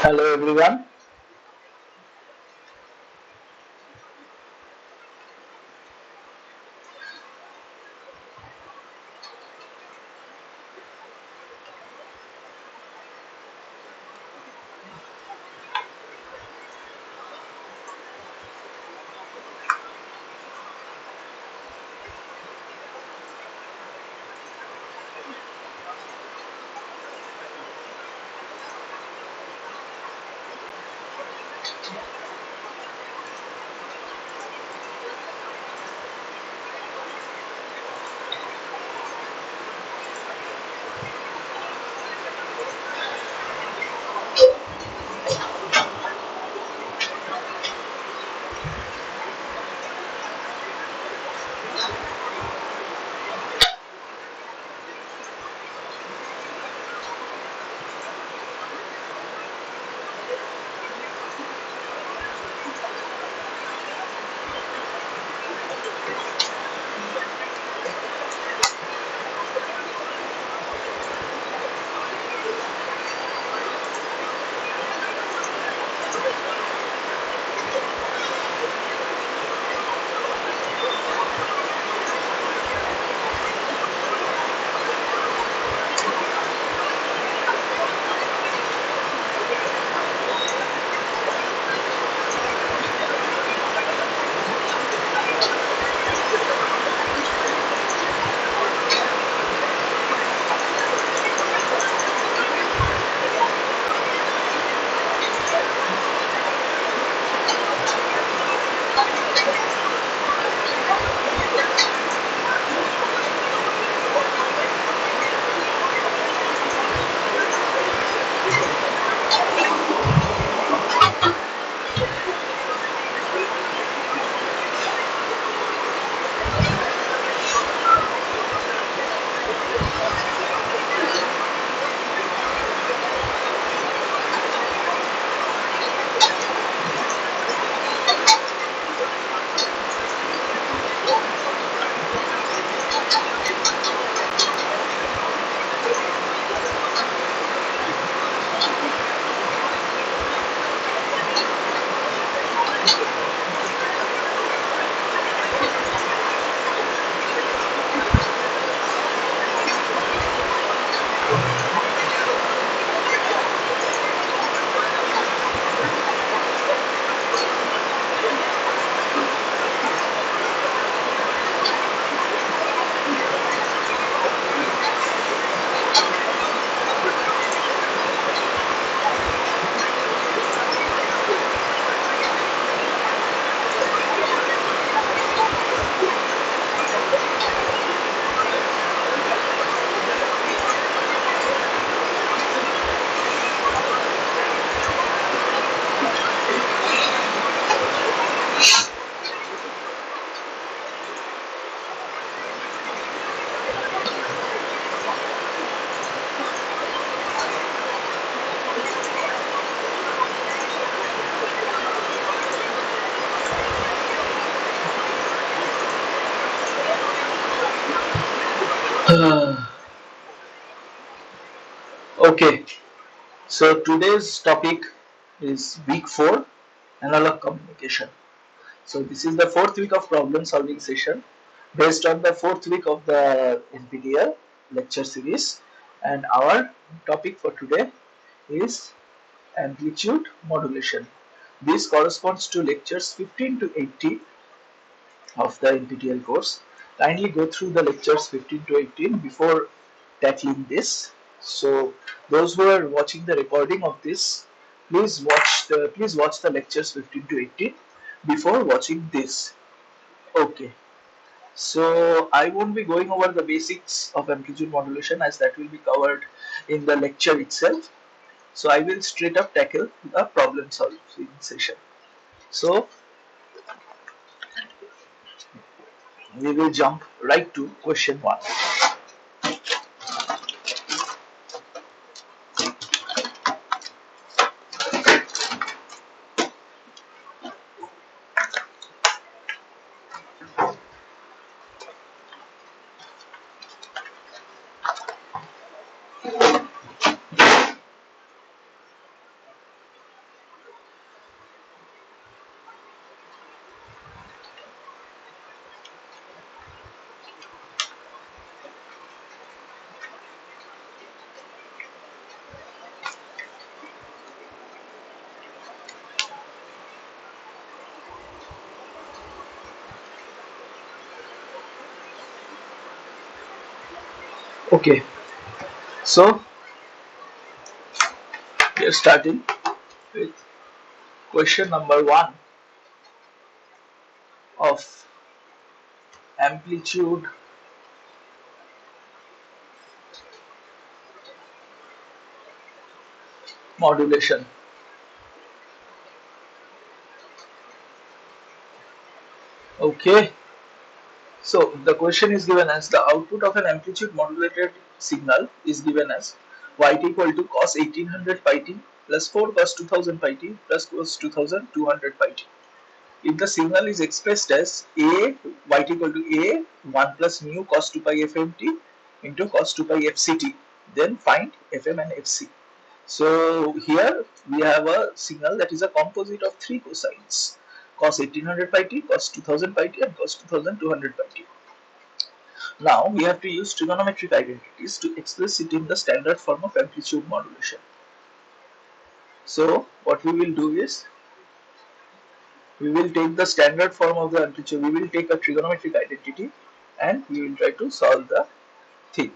Hello everyone. Okay, so today's topic is week 4 analog communication. So this is the fourth week of problem solving session based on the fourth week of the NPTEL lecture series, and our topic for today is amplitude modulation. This corresponds to lectures 15 to 18 of the NPTEL course. Kindly go through the lectures 15 to 18 before tackling this. So those who are watching the recording of this, please watch the lectures 15 to 18 before watching this. Okay. So I won't be going over the basics of amplitude modulation as that will be covered in the lecture itself. So I will straight up tackle the problem solving session. So we will jump right to question 1. Okay, so we are starting with question number 1 of amplitude modulation. Okay, so the question is given as the output of an amplitude modulated signal is given as yt equal to cos 1800 pi t plus 4 cos 2000 pi t plus cos 2200 pi t. If the signal is expressed as a yt equal to a 1 plus mu cos 2 pi fmt into cos 2 pi fct, then find fm and fc. So here we have a signal that is a composite of three cosines: cos 1800 pi t, cos 2000 pi t, and cos 2200 pi t. Now we have to use trigonometric identities to express it in the standard form of amplitude modulation. So what we will do is we will take the standard form of the amplitude, we will take a trigonometric identity and we will try to solve the thing.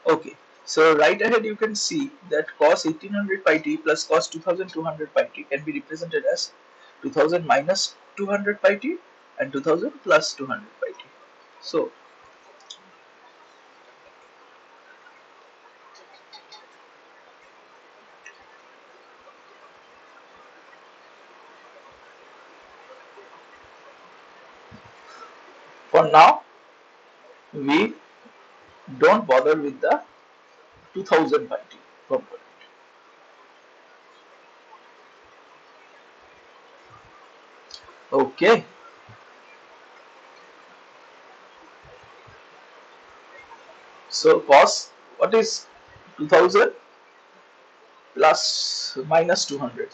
Okay, so right ahead you can see that cos 1800 pi t plus cos 2200 pi t can be represented as 2000 minus 200 pi t and 2000 plus 200 pi t. So for now we don't bother with the 2000 pi t component. Okay, so cos, what is 2000 plus minus 200?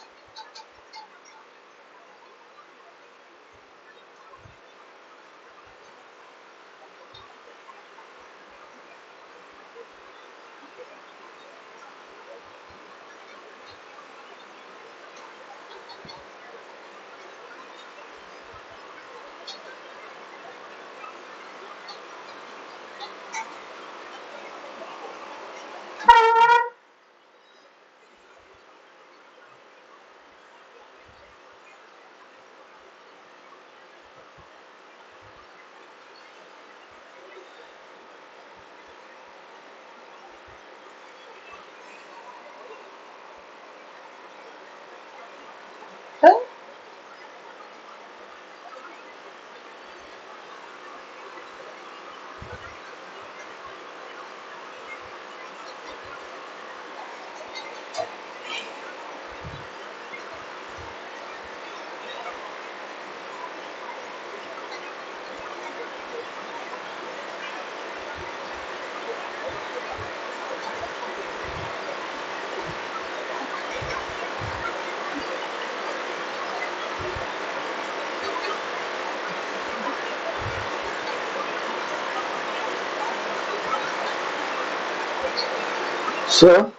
So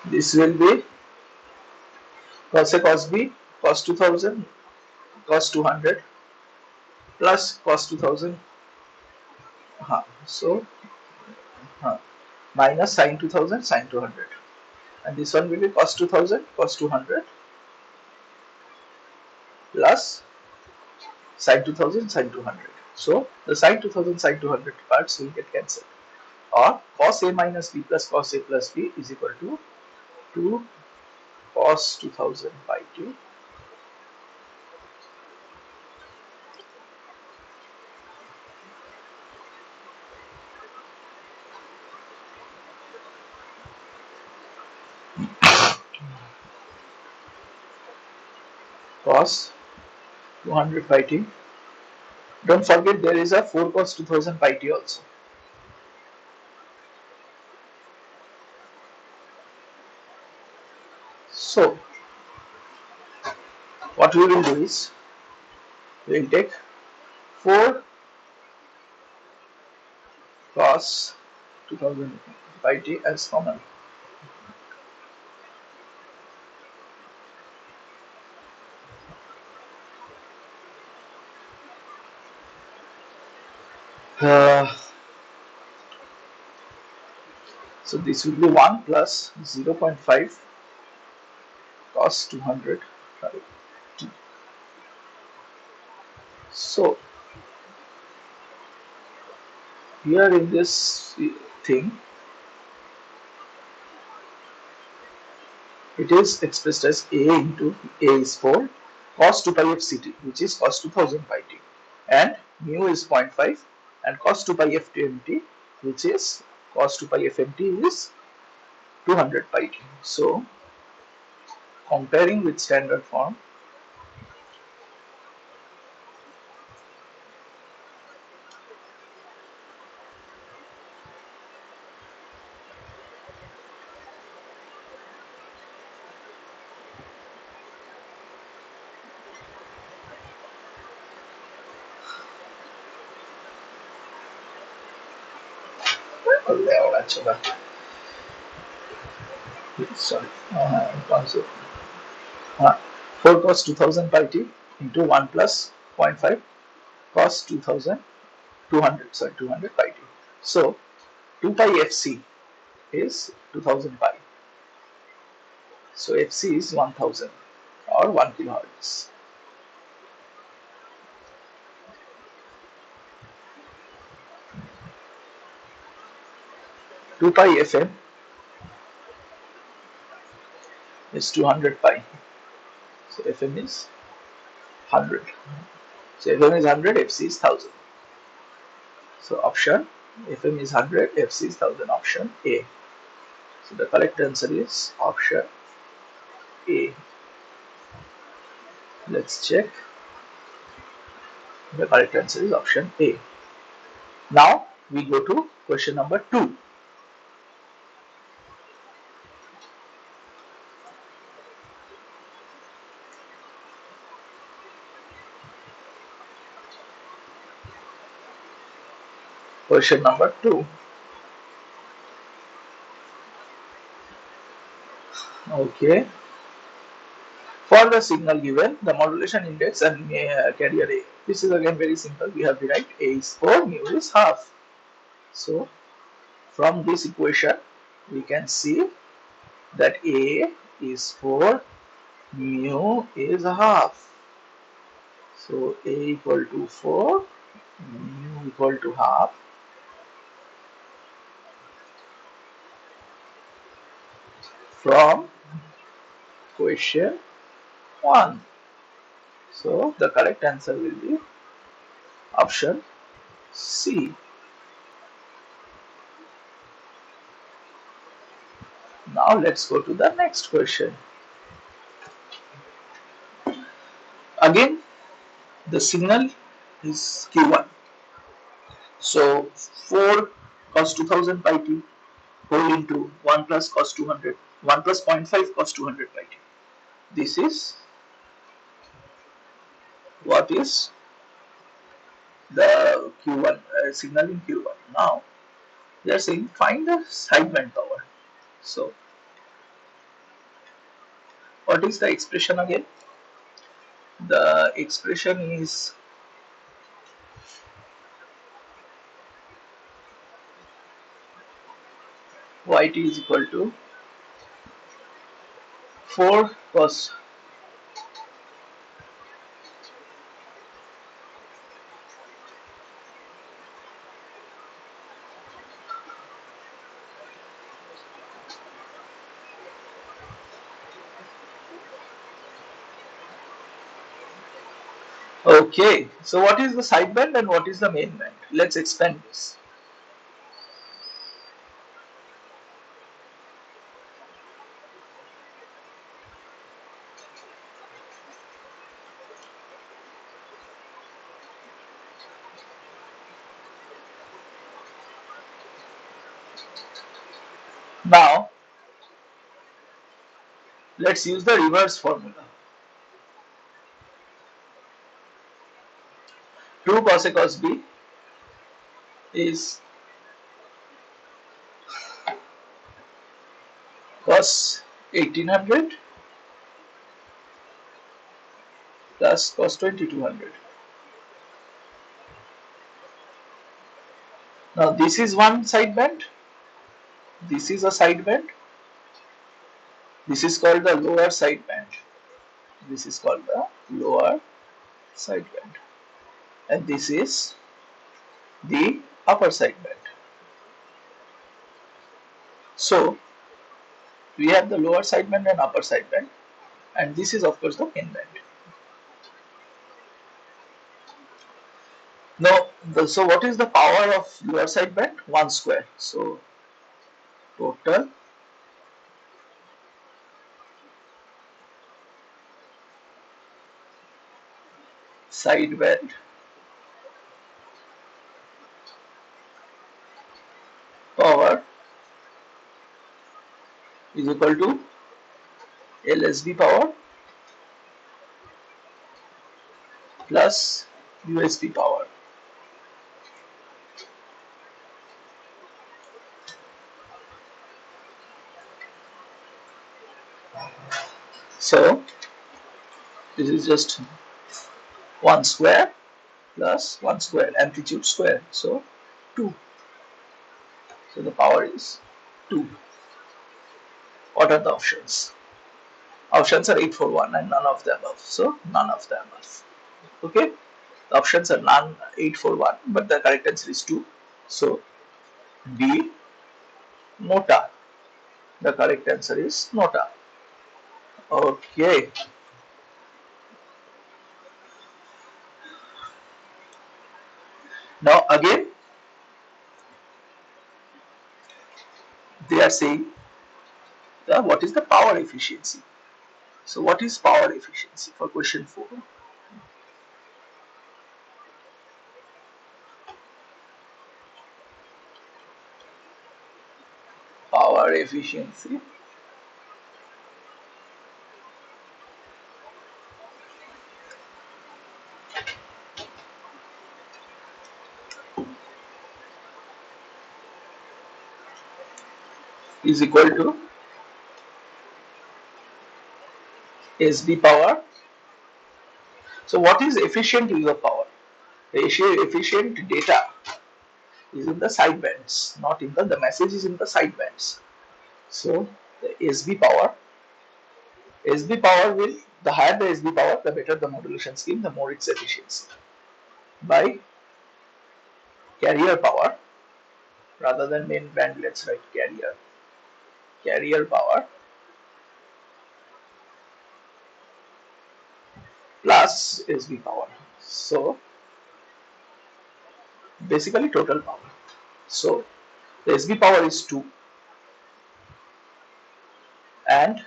this will be cos A cos B cos 2000 cos 200 plus cos 2000, so minus sin 2000 sin 200, and this one will be cos 2000 cos 200 plus sin 2000 sin 200. So the sin 2000 sin 200 parts will get cancelled, or cos A minus B plus cos A plus B is equal to 2 cos 2000 by 2 cos 200 by t. Don't forget there is a 4 cos 2000 by t also. So what we will do is we will take 4 cos 2000 by t as common. Uh, So this will be 1 plus 0.5 cos 200 t. So here in this thing, it is expressed as a into a is 4 cos 2 pi f ct, which is cos 2000 pi t, and mu is 0.5, and cos 2 pi f mt, which is cos 2 pi f mt is 200 pi t. So comparing with standard form, sorry, concept, 4 cos 2000 pi t into 1 plus 0.5 cos 2000 200 pi t. So 2 pi fc is 2000 pi. So fc is 1000 or 1 kilohertz. 2 pi fm is 200 pi. So fm is 100. So fm is 100, fc is 1000. So option fm is 100, fc is 1000. Option A. So the correct answer is option A. Let's check. The correct answer is option A. Now we go to question number 2. Question number 2. Okay. For the signal given, the modulation index and carrier A. This is again very simple. We have derived A is 4, mu is half. So from this equation, we can see that A is 4, mu is half. So A equal to 4, mu equal to half. From question 1. So the correct answer will be option C. Now let's go to the next question. Again, the signal is Q1. So 4 cos 2000 pi t whole into 1 plus cos 200, 1 plus 0.5 cos 200 pi t. This is what is the Q1 signal in Q1. Now they are saying find the sideband power. So what is the expression again? The expression is yt is equal to 4 cos. Okay, so what is the sideband and what is the main band? Let's expand this. Now let's use the reverse formula. 2 cos A cos B is cos 1800 plus cos 2200. Now this is one sideband This is a sideband. This is called the lower sideband. This is called the lower sideband. And this is the upper sideband. So we have the lower sideband and upper sideband, and this is of course the main band. Now, so what is the power of lower sideband? 1 square. So total sideband power is equal to LSB power plus USB power. So this is just 1 square plus 1 square amplitude square. So 2. So the power is 2. What are the options? Options are 841 and none of the above. So none of the above. Okay. The options are none 841, but the correct answer is 2. So B, nota. The correct answer is nota. Okay. Now again they are saying what is the power efficiency. So what is power efficiency for question 4? Power efficiency is equal to SB power. So what is efficient use of power? The efficient data is in the sidebands, not in the message is in the sidebands. So the SB power will, the higher the SB power, the better the modulation scheme, the more its efficiency. By carrier power, rather than main band, let's write carrier power plus SB power. So basically total power. So the SB power is 2 and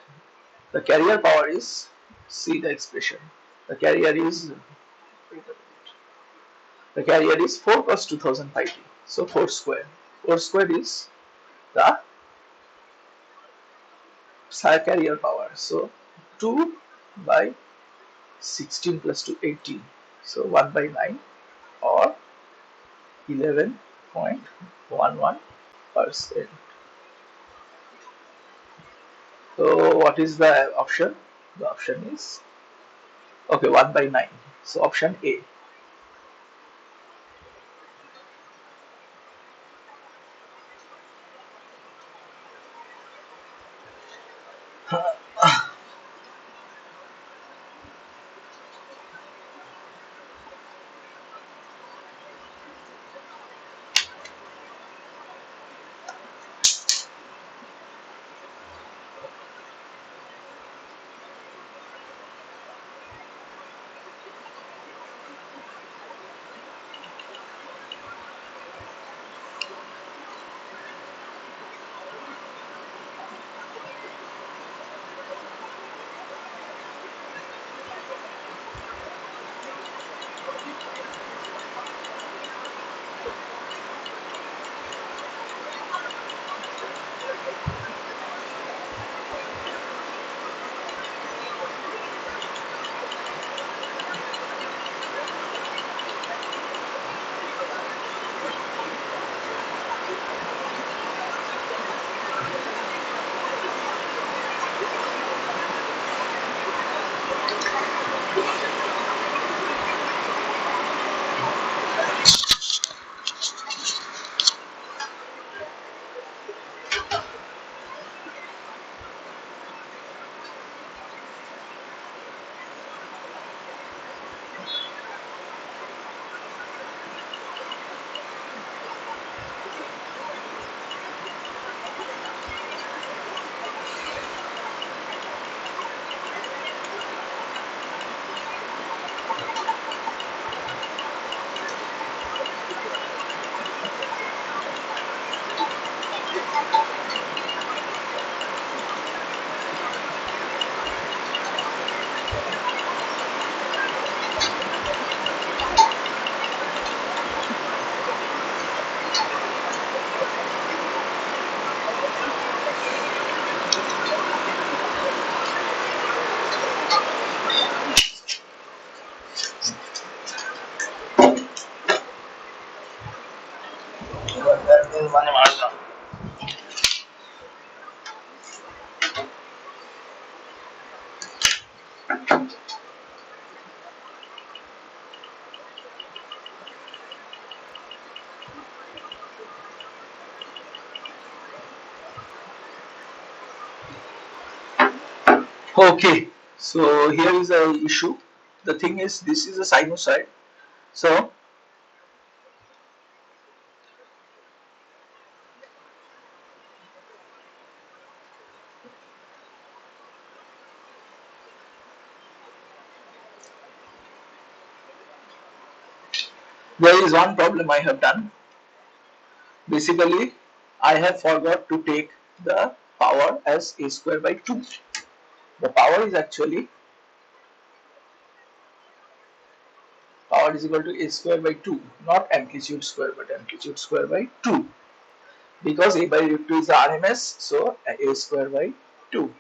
the carrier power is, see the expression, the carrier is, the carrier is 4 cos 2000 pi t. So 4 square. 4 square is the carrier power. So 2 by 16 plus 2, 18. So 1 by 9 or 11.11%. So what is the option? The option is, okay, 1 by 9. So option A. Okay, so here is a issue. The thing is, this is a sinusoid. So there is one problem I have done. Basically, I have forgot to take the power as a square by 2. The power is equal to a square by 2, not amplitude square but amplitude square by 2, because a by root 2 is the RMS, so a square by 2.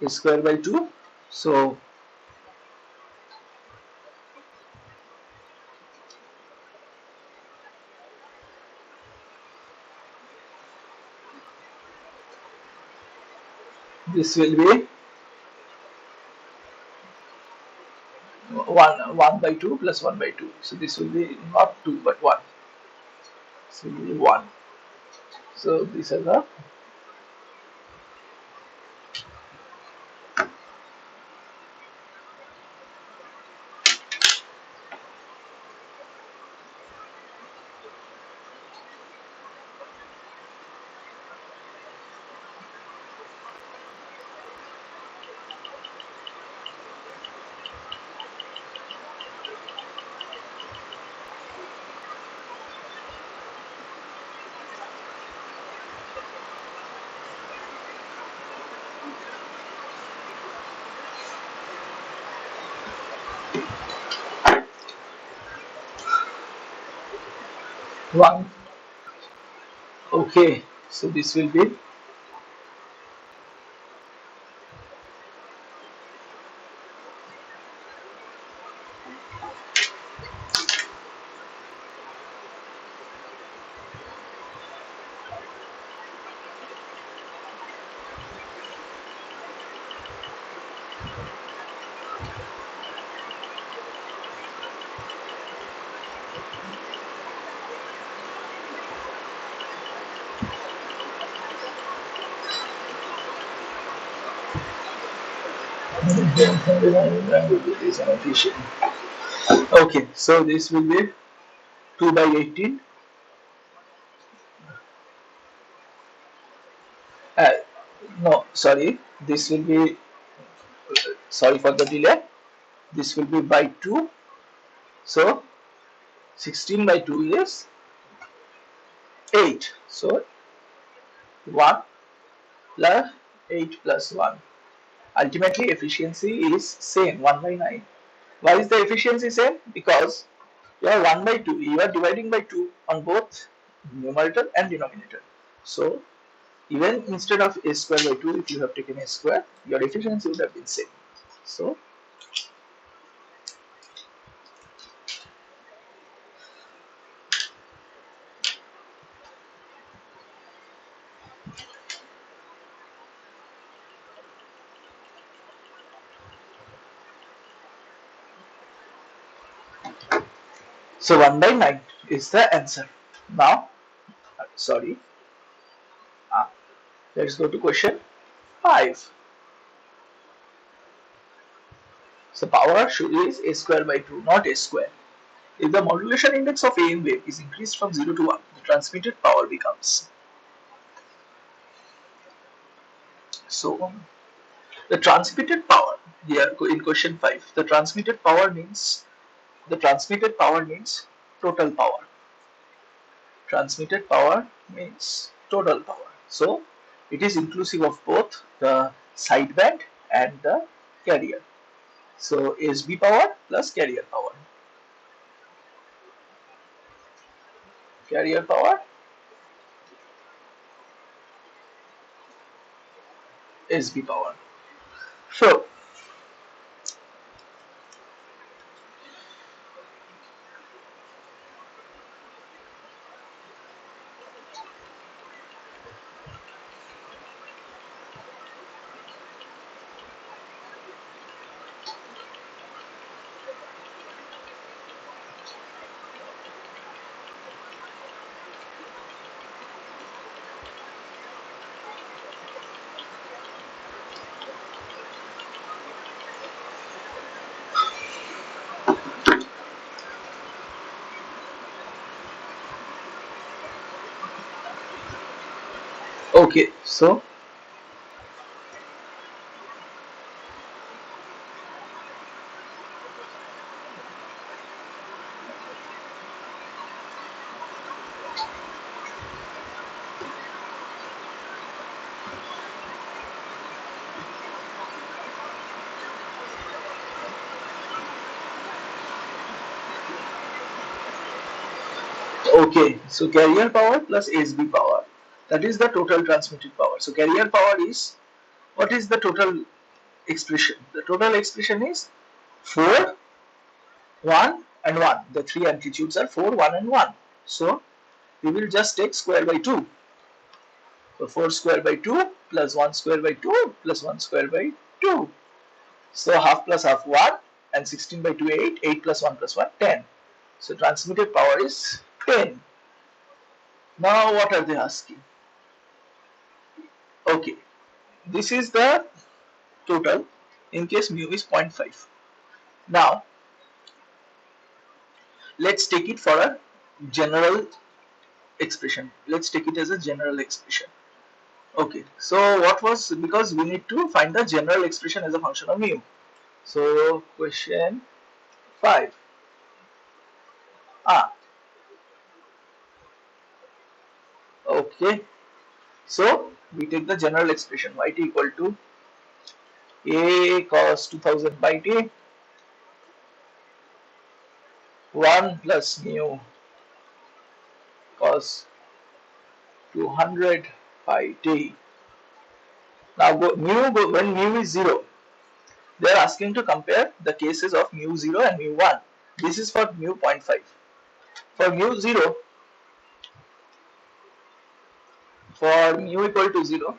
A square by 2, so this will be 1 by 2 plus 1 by 2, so this will be not 2 but 1, so it will be 1. So these are the 1. Okay, so this will be 100 is an efficient. Okay, so this will be 2 by 18. Uh, no, sorry, this will be, sorry for the delay, this will be by 2. So 16 by 2 is 8. So 1 plus 8 plus 1. Ultimately, efficiency is same 1 by 9. Why is the efficiency same? Because you are 1 by 2. You are dividing by 2 on both numerator and denominator. So even instead of a square by 2, if you have taken a square, your efficiency would have been same. So so 1 by 9 is the answer. Now, sorry, uh, let's go to question 5. So power should is a square by 2, not a square. If the modulation index of AM wave is increased from 0 to 1, the transmitted power becomes. So the transmitted power here in question 5, the transmitted power means total power. Transmitted power means total power. So It is inclusive of both the sideband and the carrier. So SB power plus carrier power, SB power. So okay, so carrier power plus SB power, that is the total transmitted power. So carrier power is, what is the total expression? The total expression is 4, 1 and 1. The three amplitudes are 4, 1 and 1. So we will just take square by 2. So 4 square by 2 plus 1 square by 2 plus 1 square by 2. So half plus half 1 and 16 by 2 8. 8 plus 1 10. So transmitted power is 10. Now what are they asking? Okay, this is the total in case mu is 0.5. Now let's take it for a general expression. Let's take it as a general expression. Okay, so what was, because we need to find the general expression as a function of mu. So question 5. Ah, okay. So we take the general expression yt equal to a cos 2000 by t 1 plus mu cos 200 by t. Now when mu is 0, they are asking to compare the cases of mu 0 and mu 1. This is for mu 0.5. For mu 0, for mu equal to 0,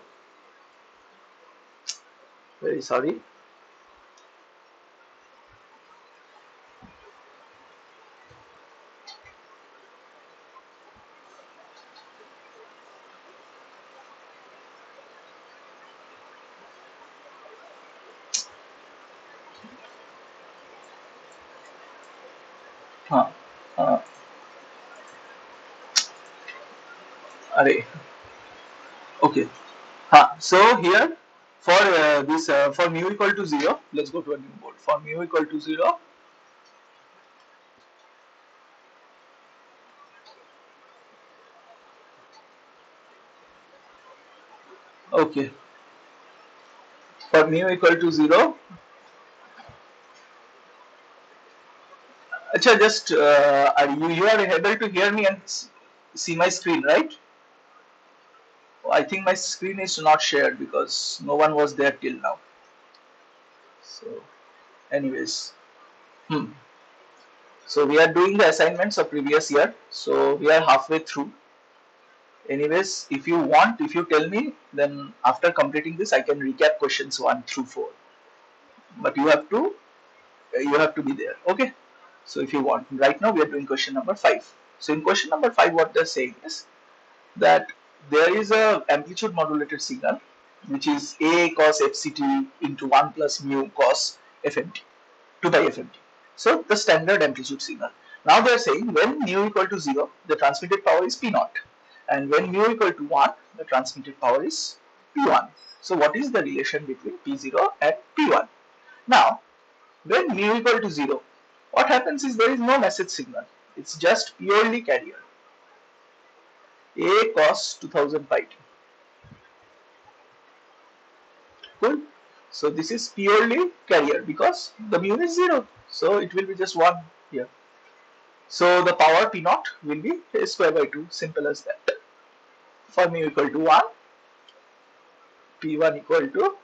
very sorry. Huh. Uh, array. Okay. So here for this for mu equal to 0, let's go to a new board. For mu equal to 0, okay. For mu equal to 0, Acha, just are you are able to hear me and see my screen, right? I think my screen is not shared because no one was there till now. So, anyways, hmm. So we are doing the assignments of previous year. So we are halfway through. Anyways, if you want, if you tell me, then after completing this, I can recap questions 1 through 4. But you have to be there. Okay. So if you want, right now we are doing question number 5. So in question number 5, what they're saying is that there is a amplitude modulated signal which is a cos fct into 1 plus mu cos fmt, 2 by fmt. So the standard amplitude signal. Now they are saying when mu equal to 0, the transmitted power is p naught, and when mu equal to 1, the transmitted power is p1. So what is the relation between p0 and p1? Now when mu equal to 0, what happens is there is no message signal. It's just purely carrier. A cos 2000 pi t. Cool. So this is purely carrier because the mu is 0. So it will be just 1 here. So the power P naught will be a square by 2. Simple as that. For mu equal to 1, P1 equal to,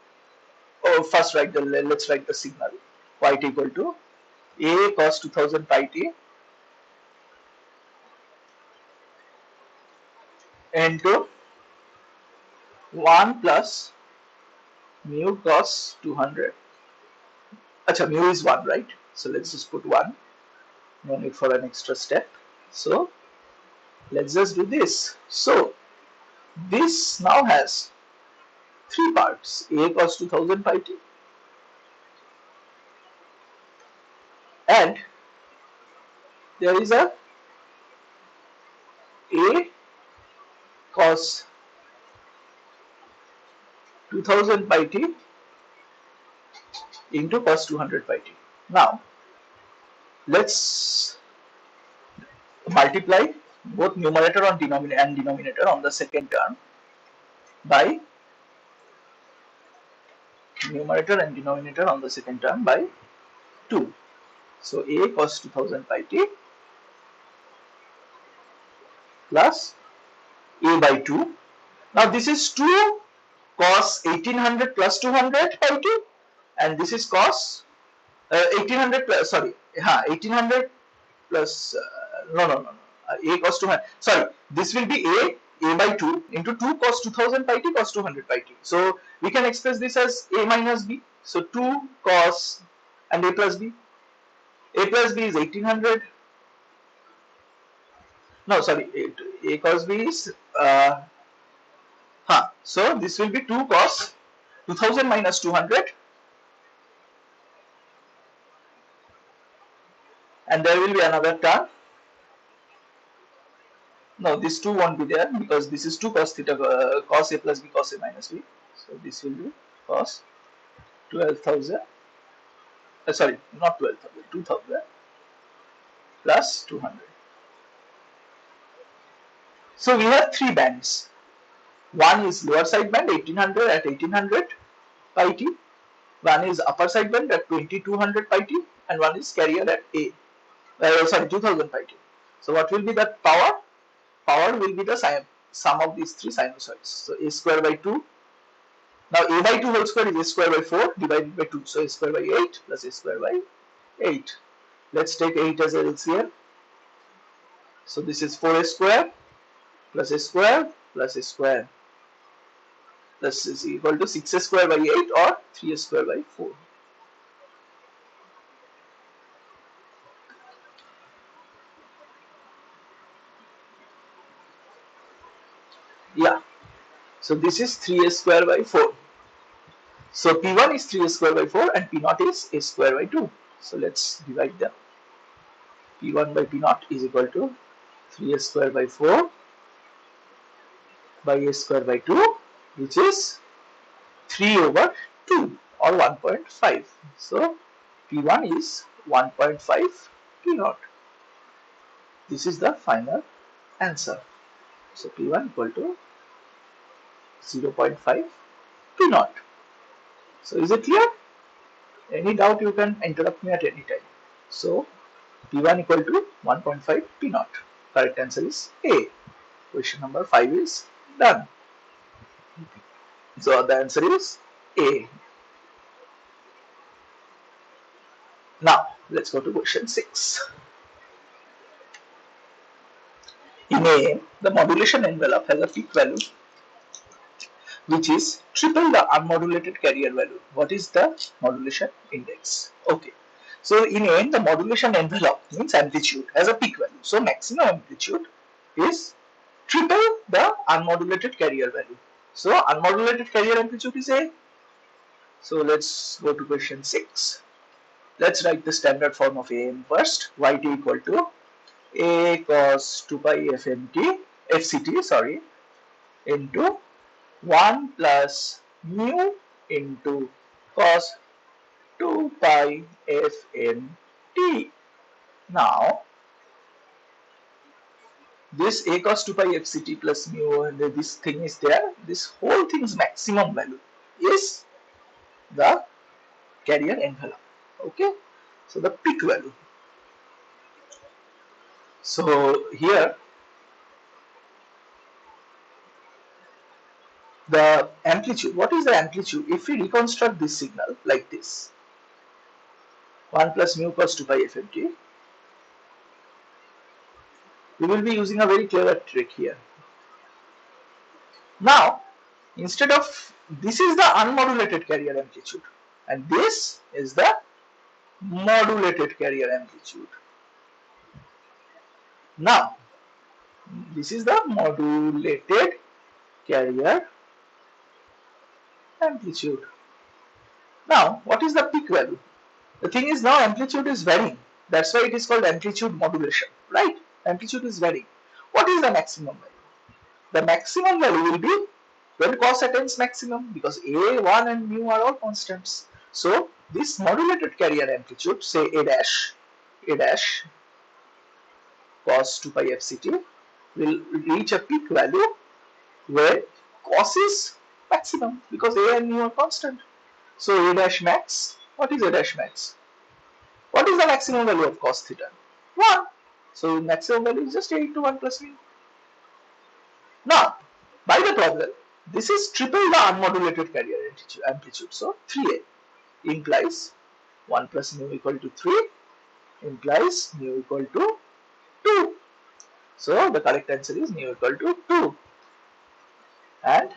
oh, first write the, let's write the signal. Yt equal to A cos 2000 pi t into 1 plus mu cos 200. Acha, mu is 1, right? So let's just put 1. No need for an extra step. So let's just do this. So this now has 3 parts. A cos 2000 pi t and there is a A cos 2000 pi t into cos 200 pi t. Now let's multiply both numerator and denominator on the second term by numerator and denominator on the second term by 2. So A cos 2000 pi t plus A by 2. Now this is 2 cos 1800 plus 200 pi t and this is cos 1800 plus, sorry, 1800 plus, A cos 200, sorry, this will be A by 2 into 2 cos 2000 pi t cos 200 pi t. So we can express this as A minus B. So 2 cos and A plus B. A plus B is 1800. No, sorry, A cos B is, so this will be 2 cos 2000 minus 200 and there will be another term. No, this 2 won't be there because this is 2 cos theta, cos A plus B cos A minus B. So this will be cos 12,000, sorry, not 12,000, 2,000 plus 200. So we have 3 bands. One is lower side band 1800 at 1800 pi t. One is upper side band at 2200 pi t and one is carrier at 2000 pi t. So what will be that power? Power will be the sum of these 3 sinusoids. So A square by 2. Now A by 2 whole square is A square by 4 divided by 2. So A square by 8 plus A square by 8. Let's take 8 as a LCM. So this is 4A square plus A square plus A square. This is equal to 6A square by 8 or 3A square by 4. Yeah. So this is 3A square by 4. So P1 is 3A square by 4 and P0 is A square by 2. So let's divide them. P1 by P0 is equal to 3A square by 4 by A square by 2, which is 3 over 2 or 1.5. So P1 is 1.5 P0. This is the final answer. So P1 equal to 0.5 P0. So is it clear? Any doubt you can interrupt me at any time. So P1 equal to 1.5 P0. Correct answer is A. Question number 5 is done. So the answer is A. Now let's go to question 6. In A, the modulation envelope has a peak value which is triple the unmodulated carrier value. What is the modulation index? Okay. So in A, the modulation envelope means amplitude has a peak value. So maximum amplitude is triple the unmodulated carrier value. So unmodulated carrier amplitude is A. So let's go to question 6. Let's write the standard form of AM first. Yt equal to A cos 2 pi FCT, sorry, into 1 plus mu into cos 2 pi Fmt. Now, this A cos 2 pi Fct plus mu and this thing is there. This whole thing's maximum value is the carrier envelope. Okay, so the peak value. So here the amplitude. What is the amplitude? If we reconstruct this signal like this, 1 plus mu cos 2 pi fmt, we will be using a very clever trick here. Now, instead of this is the unmodulated carrier amplitude, and this is the modulated carrier amplitude. Now, this is the modulated carrier amplitude. Now, what is the peak value? The thing is now amplitude is varying. That's why it is called amplitude modulation, right? Amplitude is varying. What is the maximum value? The maximum value will be when cos attains maximum because a, 1 and mu are all constants. So this modulated carrier amplitude, say a dash cos 2 pi fct will reach a peak value where cos is maximum because a and mu are constant. So a dash max, what is a dash max? What is the maximum value of cos theta? 1. So maximum value is just a into 1 plus mu. Now, by the problem, this is triple the unmodulated carrier amplitude. So 3a implies 1 plus mu equal to 3 implies mu equal to 2. So the correct answer is mu equal to 2. And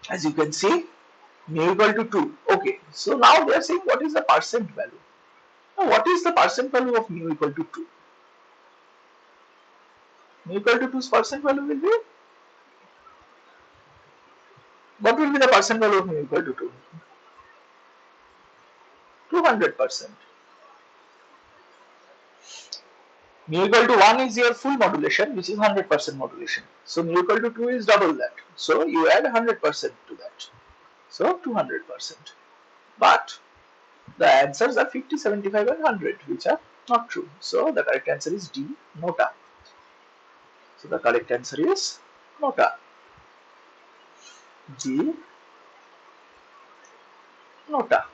as you can see, mu equal to 2. Okay, so now they are saying what is the percent value. Now what is the percent value of mu equal to 2? Mu equal to 2's percent value will be, what will be the percent value of mu equal to 2? 200%. Mu equal to 1 is your full modulation, which is 100% modulation. So mu equal to 2 is double that. So you add 100% to that. So 200%. But the answers are 50, 75 and 100, which are not true. So the correct answer is D, nota. So the correct answer is nota. D, nota.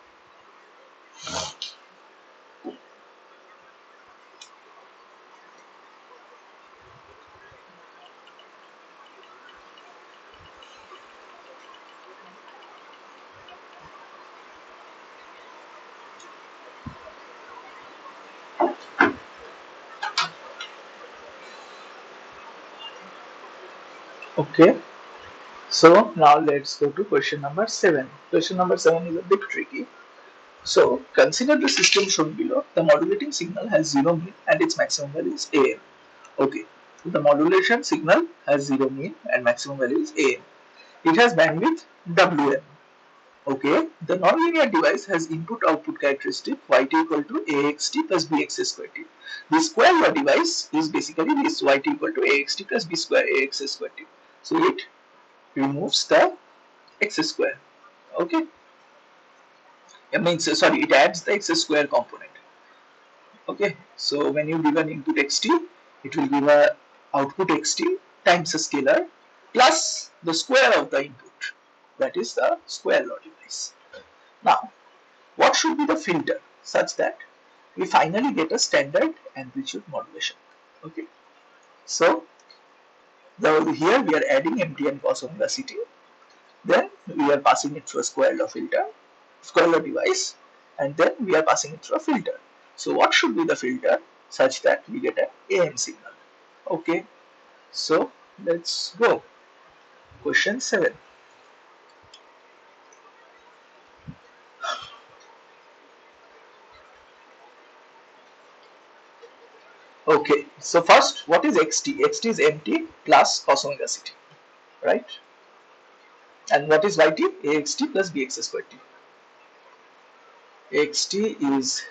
Okay. So now let's go to question number 7. Question number 7 is a bit tricky. So consider the system shown below. The modulating signal has 0 mean and its maximum value is AM. Okay, so the modulation signal has 0 mean and maximum value is AM. It has bandwidth WM. Okay, the nonlinear device has input-output characteristic yt equal to axt plus bx square t. The square law device is basically this yt equal to axt plus b square ax square t. So it removes the x square. Okay, it means sorry, it adds the x square component. Okay, so when you give an input xt, it will give a output xt times a scalar plus the square of the input, that is the square law device. Now what should be the filter such that we finally get a standard amplitude modulation? Okay, so here we are adding MTN cos omega ct, then we are passing it through a square law filter, square law device, and then we are passing it through a filter. So what should be the filter such that we get an AM signal? Okay, so let's go. Question 7. Okay, so first, what is xt? Xt is mt plus cos omega ct, right? And what is yt? Axt plus bx square t. Axt is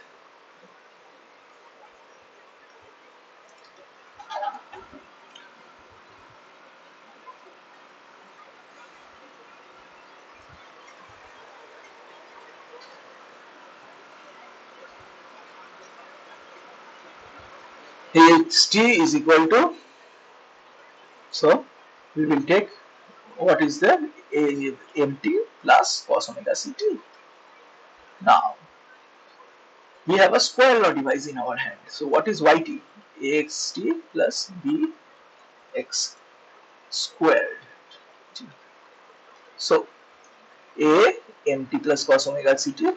equal to, so we will take what is the mt plus cos omega ct. Now we have a square law device in our hand. So what is yt? Axt plus bx squared. So a mt plus cos omega ct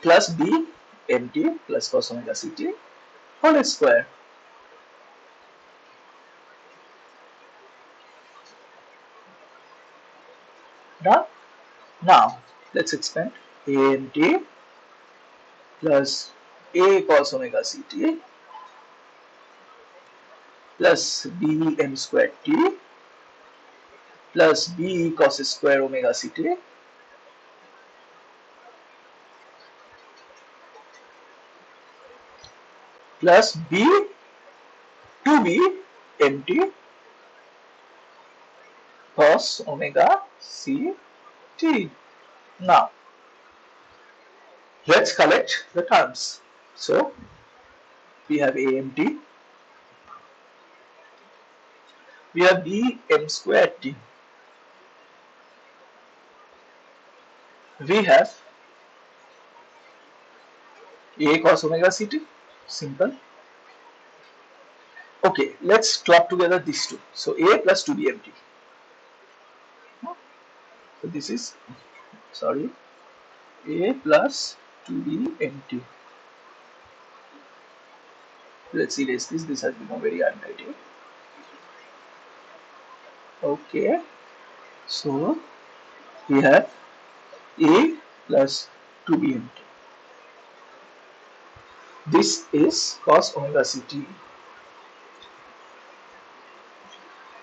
plus b mt plus cos omega ct whole square. Now, let's expand. Amt plus a cos omega ct plus bm squared t plus b cos square omega ct plus b 2b mt cos omega ct. Now let's collect the terms. So we have amt, we have bm squared t, we have a cos omega ct. Simple. Okay, let's club together these two. So a plus 2bmt. So this is, sorry, a plus 2bmt. Let's erase this. This has become very untidy. Okay, so we have a plus 2bmt. This is cos omega ct,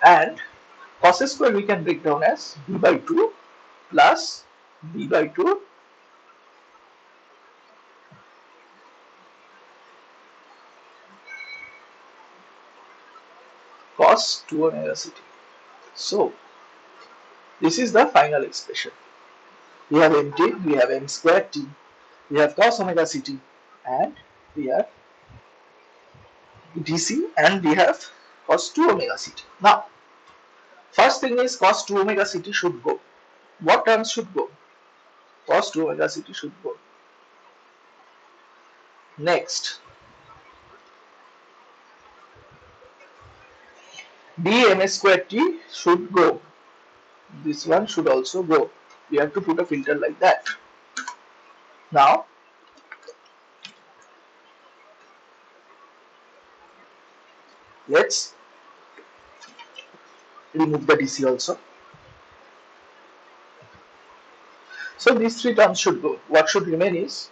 and cos square we can break down as b by 2 plus b by 2 cos 2 omega ct. So this is the final expression. We have mt, we have m squared t, we have cos omega ct, and we have dc, and we have cos 2 omega ct. Now, first thing is cos 2 omega ct should go. What terms should go? Cos 2 omega ct should go. Next, dm squared t should go. This one should also go. We have to put a filter like that. Now, let's remove the dc also. So these three terms should go. What should remain is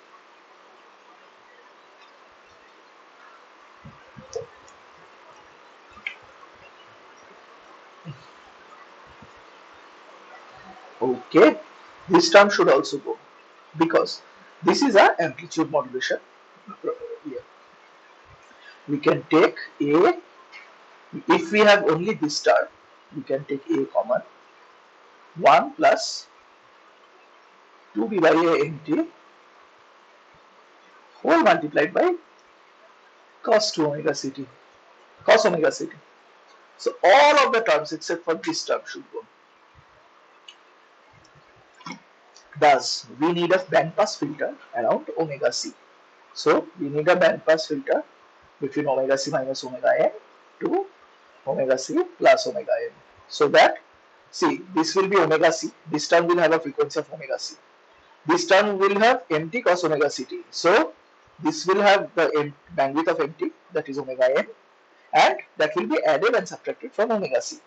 okay. This term should also go because this is our amplitude modulation. Yeah. We can take a, if we have only this term, we can take a common 1 plus 2b by a nt whole multiplied by cos 2 omega ct, cos omega ct. So all of the terms except for this term should go. Thus, we need a bandpass filter around omega c. So we need a bandpass filter between omega c minus omega n to omega c plus omega n. So that, see, this will be omega c. This term will have a frequency of omega c. This term will have mt cos omega ct. So this will have the bandwidth of mt, that is omega n, and that will be added and subtracted from omega c,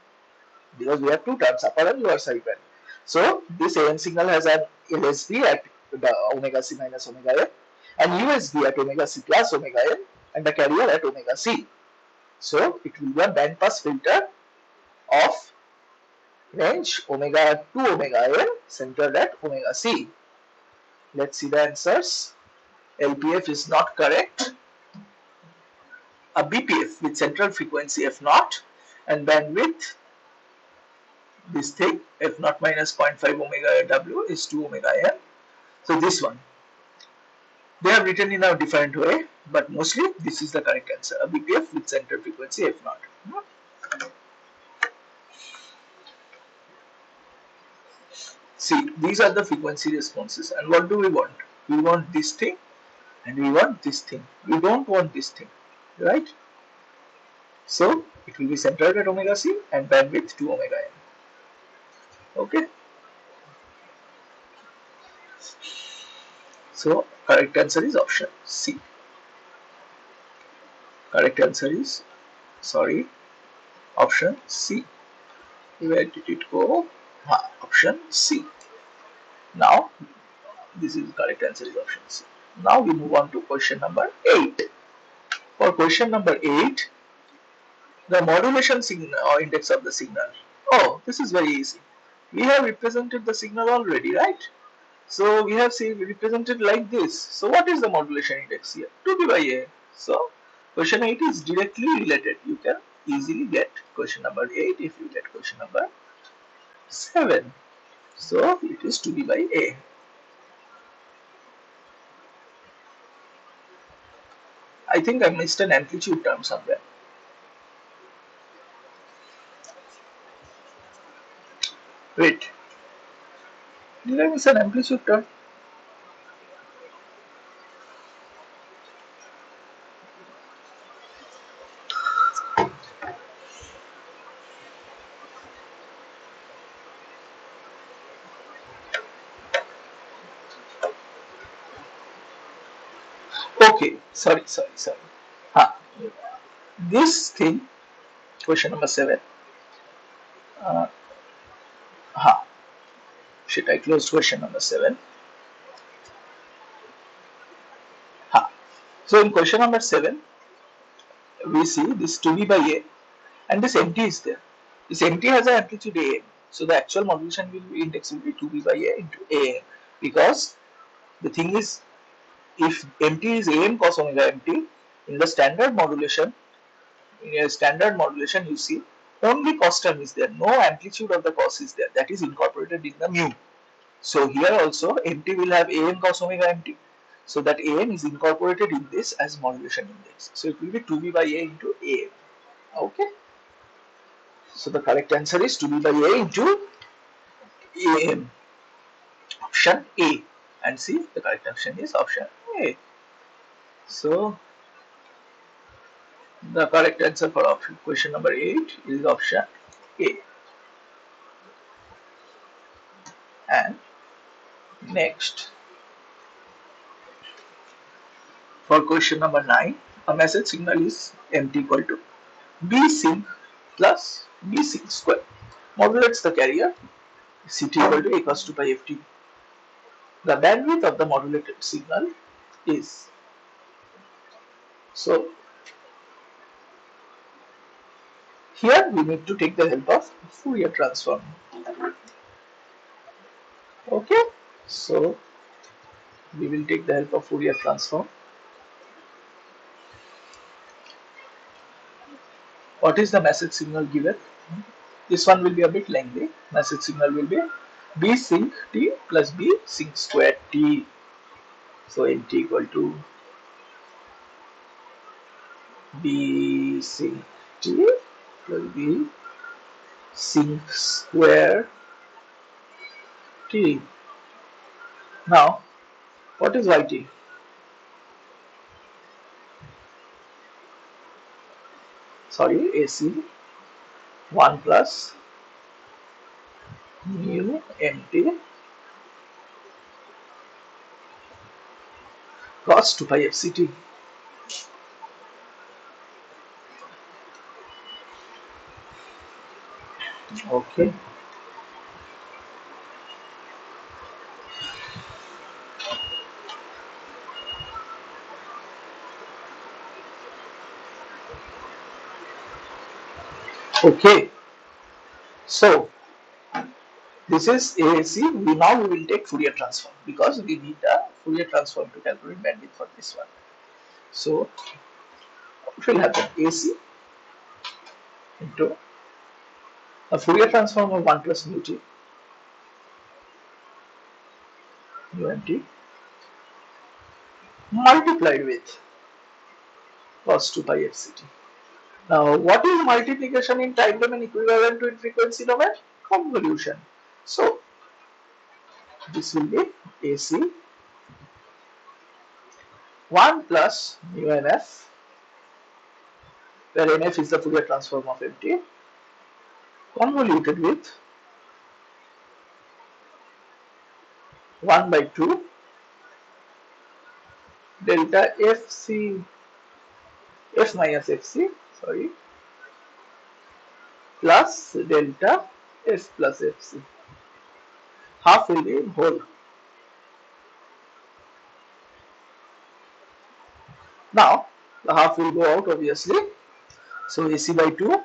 because we have two terms, upper and lower side band. So this AM signal has an LSB at the omega c minus omega n, and USB at omega c plus omega n, and the carrier at omega c. So it will be a band pass filter of range omega 2 omega n centered at omega c. Let's see the answers. LPF is not correct. A BPF with central frequency f naught and bandwidth, this thing f naught minus 0.5 omega w is 2 omega n. So this one they have written in a different way, but mostly this is the correct answer. A BPF with central frequency f naught. See, these are the frequency responses, and what do we want? We want this thing, and we want this thing. We don't want this thing, right? So it will be centered at omega c and bandwidth to omega n. Okay. So correct answer is option C. Correct answer is, sorry, option C. Where did it go? Option C. Now this is correct answer is option C. Now we move on to question number 8. For question number 8, the modulation signal or index of the signal. Oh, this is very easy. We have represented the signal already, right? So we have represented like this. So what is the modulation index here? 2b by a. So question 8 is directly related. You can easily get question number 8 if you get question number 7. So it is 2b by a. I think I missed an amplitude term somewhere. Wait, did I miss an amplitude term? Okay, sorry. Huh. This thing, question number 7. Uh, huh. Shit, I closed question number 7. Huh. So in question number 7, we see this 2b by a and this empty is there. This empty has an amplitude AM. So the actual modulation index will be 2b by a into AM, because the thing is, if empty is AM cos omega empty, in the standard modulation, you see only cos term is there, no amplitude of the cos is there, that is incorporated in the mu. So here also MT will have AM cos omega MT. So that AM is incorporated in this as modulation index. So it will be 2b by a into AM. Okay. So the correct answer is 2b by a into AM. Option A. And see, the correct option is option A. So the correct answer for option question number 8 is option A. And next, for question number 9, a message signal is MT equal to B sync plus B sync square. Modulates the carrier CT equal to A cos 2 pi FT. The bandwidth of the modulated signal is. So here we need to take the help of Fourier transform. Okay, so we will take the help of Fourier transform. What is the message signal given? This one will be a bit lengthy. Message signal will be B sync T plus B sync square T. So MT equal to B sync T plus B sync square T. Now, what is YT? Sorry, AC 1 plus mu MT cos 2 pi FCT. Okay. Okay. So this is AC. We will take Fourier transform because we need a Fourier transform to calculate bandwidth for this one. So what will happen? AC into a Fourier transform of 1 plus mu T mu MT multiplied with cos 2 pi FCT. Now, what is multiplication in time domain equivalent to in frequency domain? Convolution. So, this will be AC 1 plus mu NF, where NF is the Fourier transform of MT, convoluted with 1 by 2 delta FC F minus FC, sorry, plus delta S plus FC. Half will be in whole. Now the half will go out obviously. So AC by 2.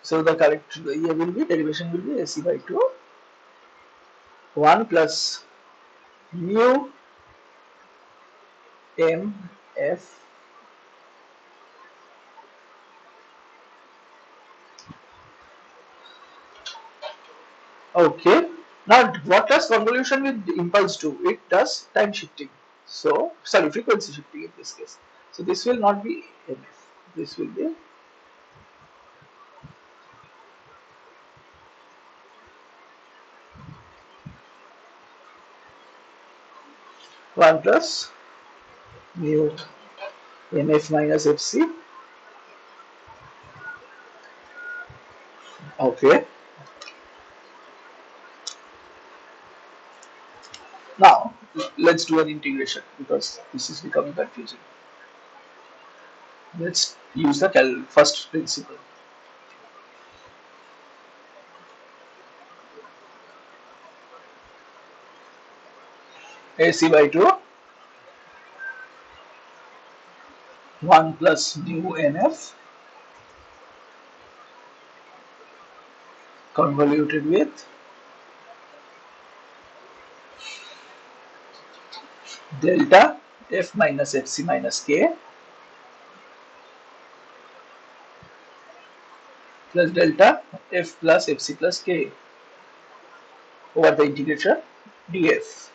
So the correct here will be, derivation will be AC by 2 1 plus mu M F. Okay. Now what does convolution with impulse do? It does time shifting. So sorry, frequency shifting in this case. So this will not be MF. This will be 1 plus mu MF minus FC. Okay. Now let's do an integration because this is becoming confusing. Let's use the first principle. AC by 2 1 plus mu NF convoluted with delta F minus FC minus K plus delta F plus FC plus K over the integration df.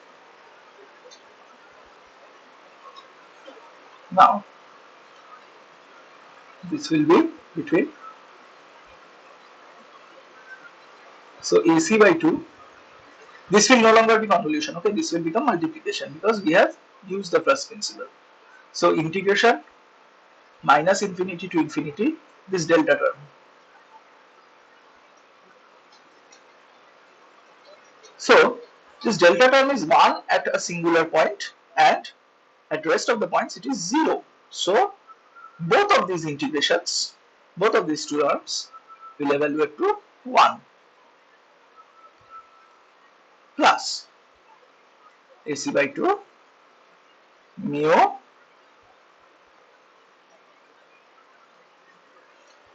Now this will be between, so AC by 2, this will no longer be convolution, okay, this will become multiplication because we have used the first principle. So integration minus infinity to infinity, this delta term. So this delta term is 1 at a singular point and at the rest of the points it is 0. So both of these integrations, both of these two terms will evaluate to 1 plus AC by 2 mu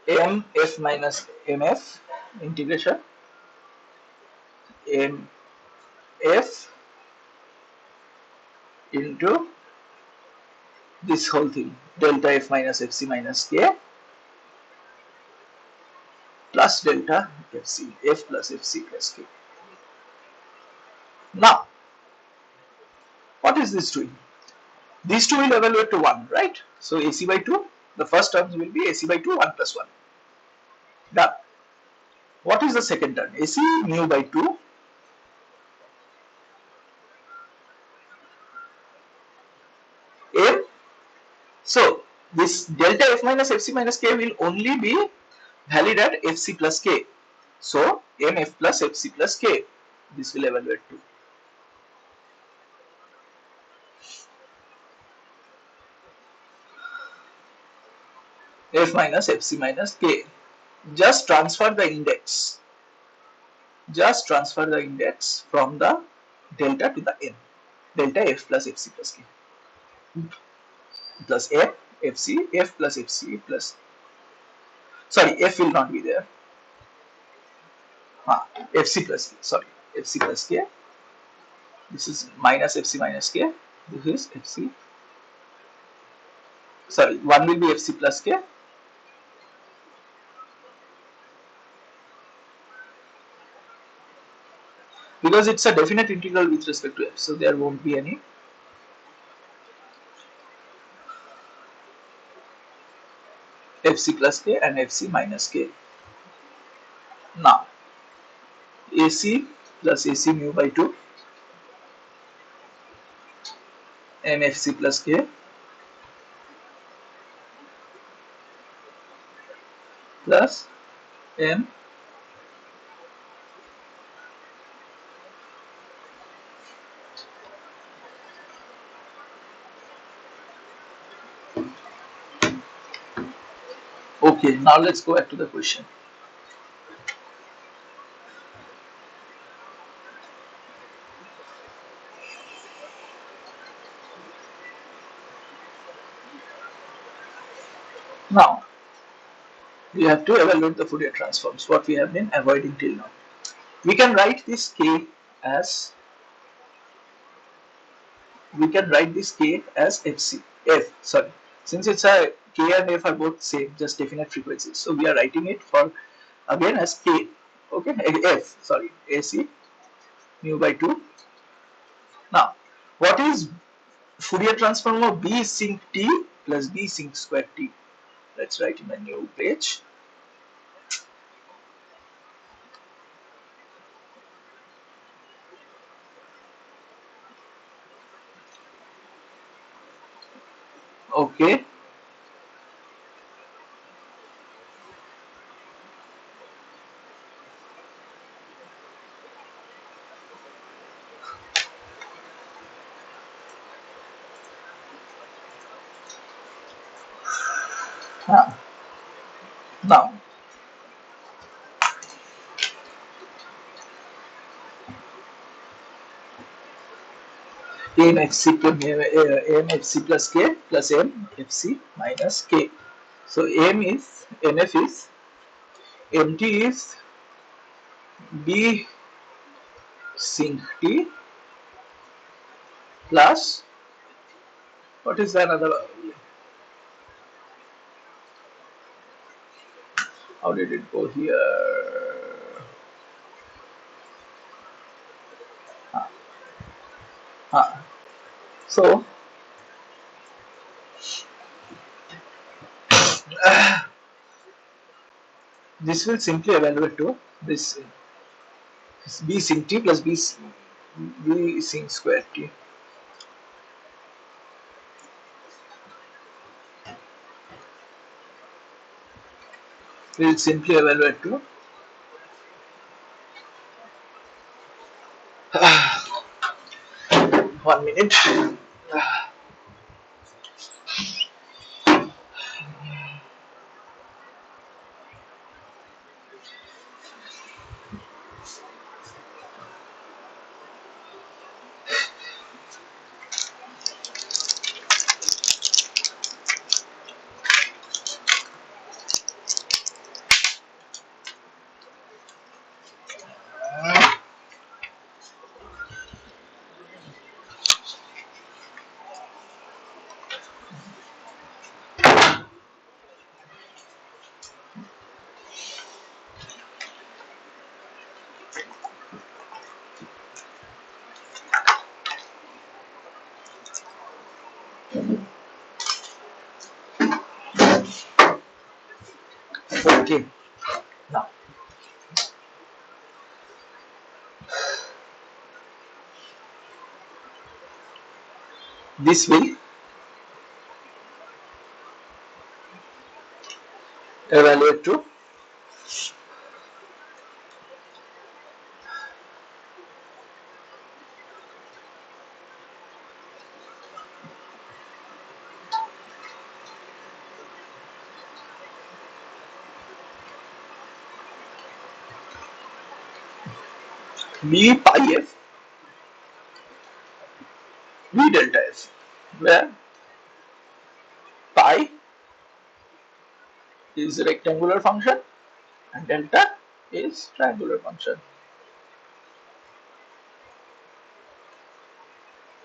M F minus MF integration M F into this whole thing delta F minus FC minus K plus delta FC F plus FC plus K. Now what is this doing? These two will evaluate to 1, right? So AC by 2, the first terms will be AC by 2 1 plus 1. Done. What is the second term? AC mu by 2 M. So this delta F minus FC minus K will only be valid at FC plus K. So MF plus FC plus K, this will evaluate to. F minus FC minus K. Just transfer the index. Just transfer the index from the delta to the N. Delta F plus FC plus K. Plus F, FC, F plus FC plus. Sorry, F will not be there. FC plus K. Sorry, FC plus K. This is minus FC minus K. This is FC. Sorry, 1 will be FC plus K. Because it's a definite integral with respect to f, so there won't be any fc plus k and fc minus k. Now AC plus AC mu by 2 mfc plus k plus m. Okay, now let's go back to the question. Now we have to evaluate the Fourier transforms, what we have been avoiding till now. We can write this k as fc f, sorry, since it's a k and f are both same, just definite frequencies, so we are writing it for again as k. Okay, f, sorry, AC mu by 2. Now what is Fourier transform of b sinc t plus b sinc square t? Let's write in a new page. Okay, now mfc plus k plus mfc minus k. So mf is mt is b sinc t plus, what is the another, how did it go here? Ah, ah. So this will simply evaluate to this b sinc t plus b sinc square t. Will simply evaluate to 1 minute. Okay, now this will evaluate to b pi f b delta f, where pi is rectangular function and delta is triangular function.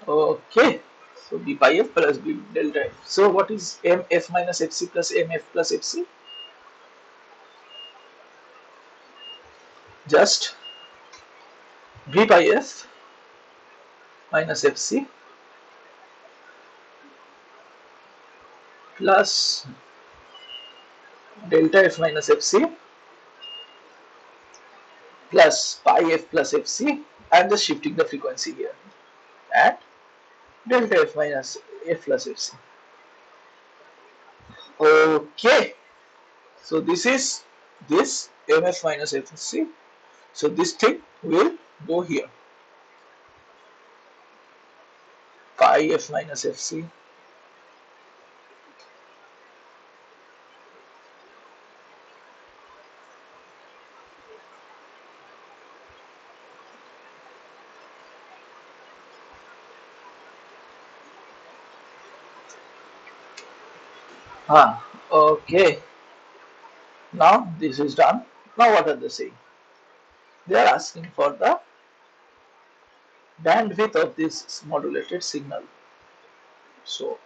Okay, so b pi f plus b delta f. So what is mf minus fc plus mf plus fc? Just b pi f minus fc plus delta f minus fc plus pi f plus fc. I'm just shifting the frequency here at delta f minus f plus fc. Okay, so this is this mf minus fc. So this thing will go here, pi f minus fc. Okay, now this is done. Now what are they saying? They are asking for the bandwidth of this modulated signal. So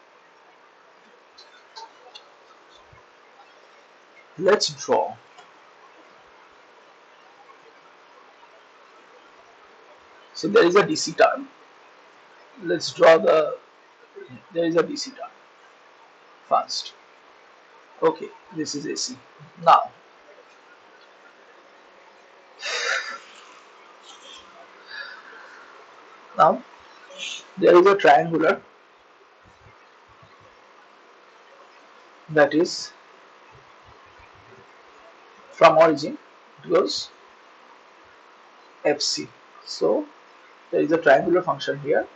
let's draw. So there is a DC term. Let's draw there is a DC term first. Okay, this is AC. Now, now there is a triangular, that is from origin it goes FC. So there is a triangular function here.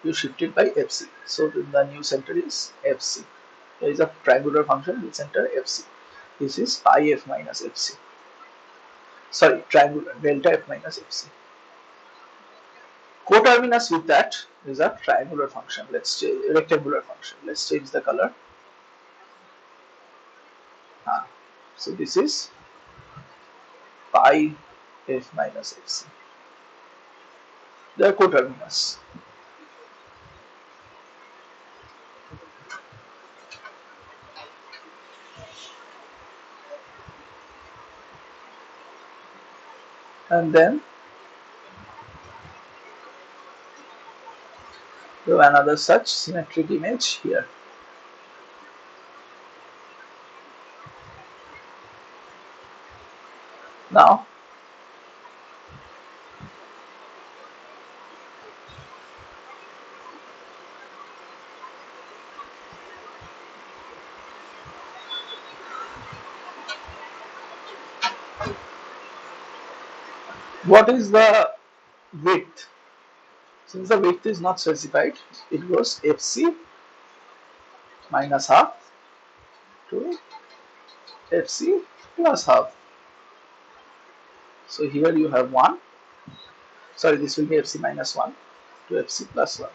You shift it by FC. So the new center is FC. There is a triangular function with center FC. This is pi f minus FC. Sorry, triangular delta f minus FC. Coterminous with that is a triangular function. Let's change rectangular function. Let's change the color. So this is pi f minus fc. They are coterminous. And then we have another such symmetric image here. Now what is the width? Since the width is not specified, it goes fc minus half to fc plus half. So here you have 1. Sorry, this will be fc minus 1 to fc plus 1.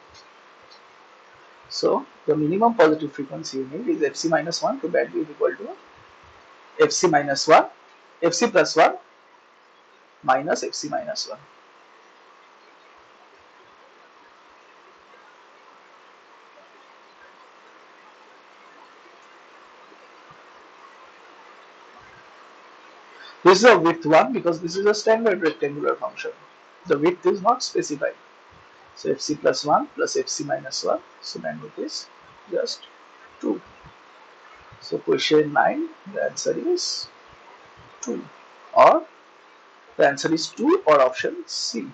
So the minimum positive frequency you need is fc minus 1 to bandwidth equal to fc minus 1, fc plus 1 minus fc minus 1. This is a width 1 because this is a standard rectangular function. The width is not specified. So fc plus 1 plus fc minus 1. So bandwidth is just 2. So question 9, the answer is 2. Or the answer is 2 or option C.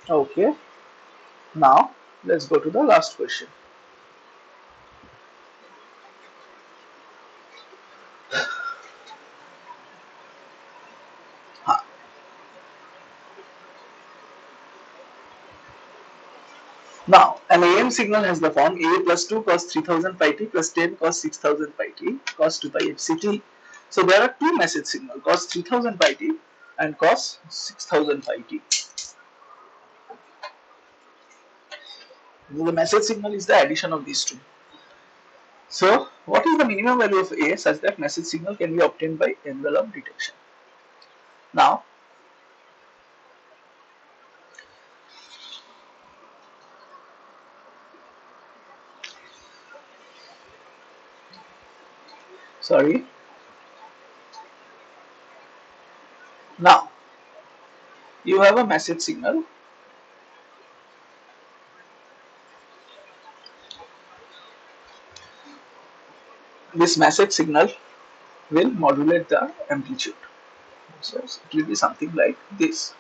Okay. Now let's go to the last question. Now, an AM signal has the form A plus 2 cos 3000 pi t plus 10 cos 6000 pi t cos 2 pi fct. So there are two message signals, cos 3000 pi t and cos 6000 pi t. The message signal is the addition of these two. So, what is the minimum value of A such that message signal can be obtained by envelope detection? Now, sorry. Now, you have a message signal. this message signal will modulate the amplitude. So it will be something like this.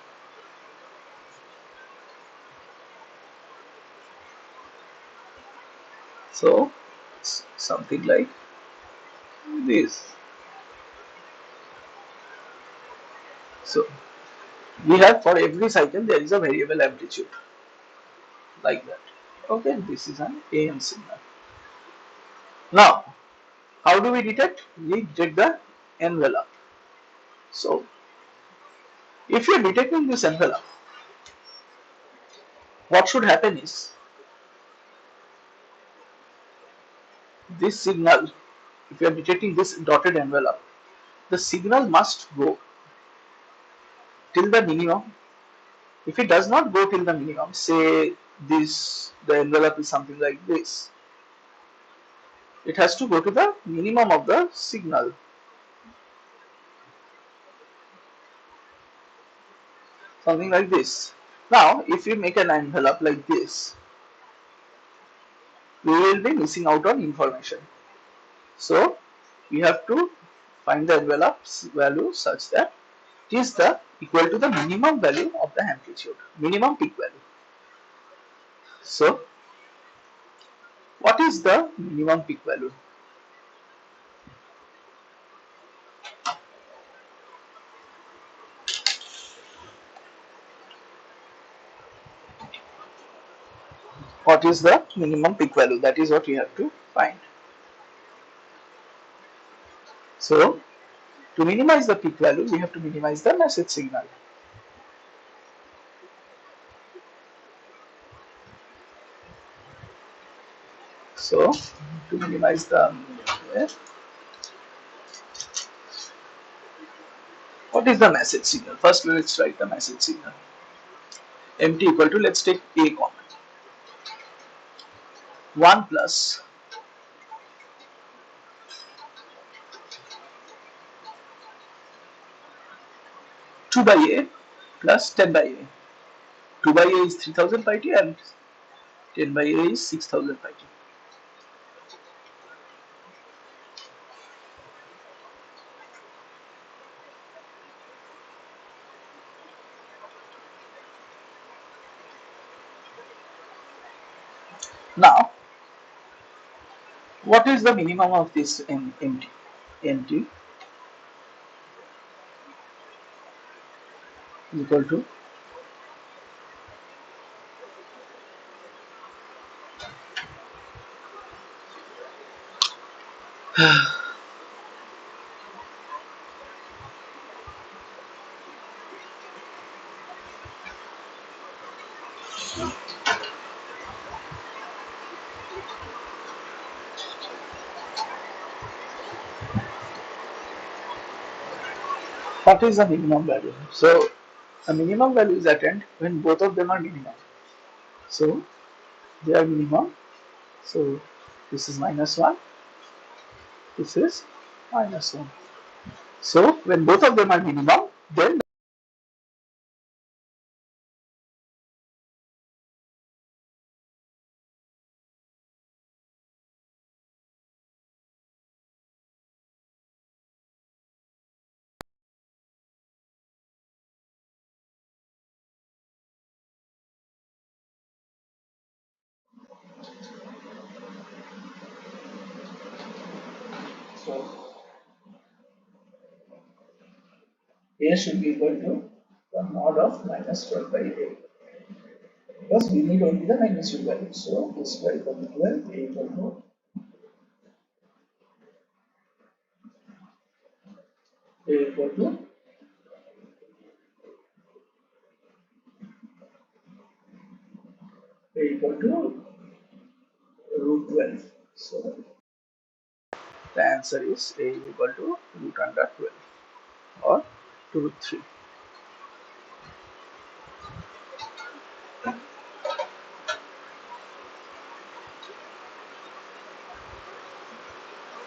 So something like this. So we have, for every cycle there is a variable amplitude like that. Okay, this is an AM signal. Now, how do we detect? We detect the envelope. So if you are detecting this envelope, what should happen is this signal, if you are detecting this dotted envelope, the signal must go till the minimum. If it does not go till the minimum, say this, the envelope is something like this, it has to go to the minimum of the signal, something like this. Now, if you make an envelope like this, we will be missing out on information. So, we have to find the envelope's value such that it is the equal to the minimum value of the amplitude, minimum peak value. So, what is the minimum peak value? What is the minimum peak value? That is what we have to find. So, to minimize the peak value, we have to minimize the message signal. So, to minimize the, what is the message signal? First, let's write the message signal. MT equal to, let's take A common. 1 plus 2 by A plus 10 by A. 2 by A is 3000 pi t and 10 by A is 6000 pi t. Now, what is the minimum of this MT? MT is equal to what is the minimum value? So, the minimum value is attained when both of them are minimum. So, they are minimum. So, this is minus 1, this is minus 1. So, when both of them are minimum, then so A should be equal to the mod of minus 12 by A. Because we need only the magnitude value. So, A square equal to 12, A equal to A equal to A equal to root 12. So, the answer is A equal to root under 12 or root 3.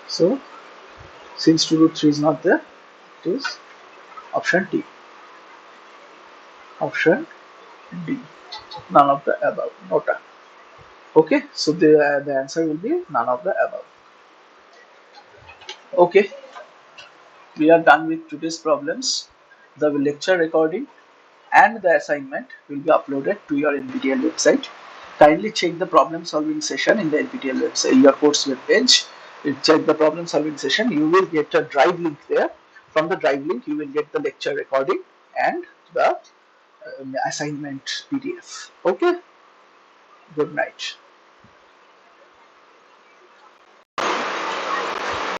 So, since 2 root 3 is not there, it is option D. Option D. None of the above. Nota. Okay, so the answer will be none of the above. Okay, we are done with today's problems. The lecture recording and the assignment will be uploaded to your NPTEL website. Kindly check the problem solving session in the NPTEL website, your course web page. You check the problem solving session, you will get a drive link there. From the drive link, you will get the lecture recording and the assignment PDF. Okay, good night.